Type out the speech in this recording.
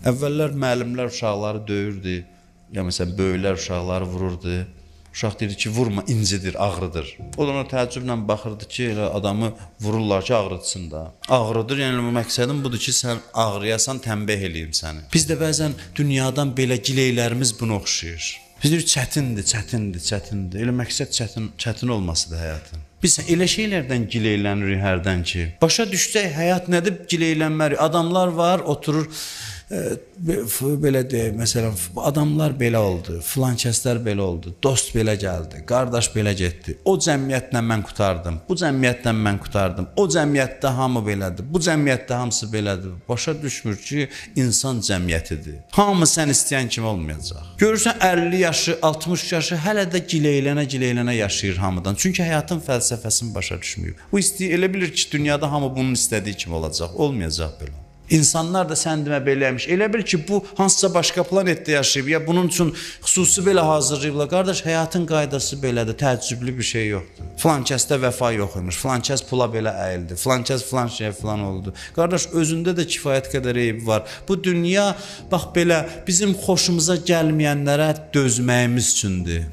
Əvvəllər müəllimlər uşaqları döyürdü, ya məsələn böyüklər uşaqları vururdu. Uşaq dedi ki, vurma, incidir, ağrıdır. O da ona təəccüblə baxırdı ki, elə adamı vururlar ki, ağrıtsın da. Ağrıdır, yəni məqsədim budur ki, sən ağrıyasan, tənbih eləyim səni. Biz də bəzən dünyadan belə gileylərimiz buna oxşayır. Biz deyirik, çətindir. Elə məqsəd çətin olmasıdır həyatın. Biz elə şeylərdən gileylənirik hərdən ki, başa düşsək həyat nədir, gileylənmərik. Adamlar var, oturur, belə deyək, məsələn, adamlar belə oldu, filan kəslər belə oldu, dost belə gəldi, qardaş belə getdi, o cəmiyyətlə mən qurtardım, bu cəmiyyətlə mən qurtardım, o cəmiyyətdə hamı belədir, bu cəmiyyətdə hamısı belədir. Başa düşmür ki, insan cəmiyyətidir. Hamı sən istəyən kimi olmayacaq. Görürsən, 50 yaşı, 60 yaşı hələ də gileylənə yaşayır hamıdan. Çünki həyatın fəlsəfəsini başa düşməyib. Bu istəyir, elə bilir ki, dünyada hamı bunun istədiyi kimi olacaq. Olmayacaq belə. İnsanlar da sən demə beləymiş. Elə bil ki, bu hansısa başqa planetdə yaşayıb, ya bunun üçün xüsusi belə hazırlayıblar. Qardaş, həyatın qaydası belədir, təəccüblü bir şey yoxdur. Filan kəsdə vəfa yox imiş, filan kəs pula belə əyildi, filan kəs filan şey filan oldu. Qardaş, özündə də kifayət qədər eyib var. Bu dünya, bax belə, bizim xoşumuza gəlməyənlərə dözməyimiz üçündür.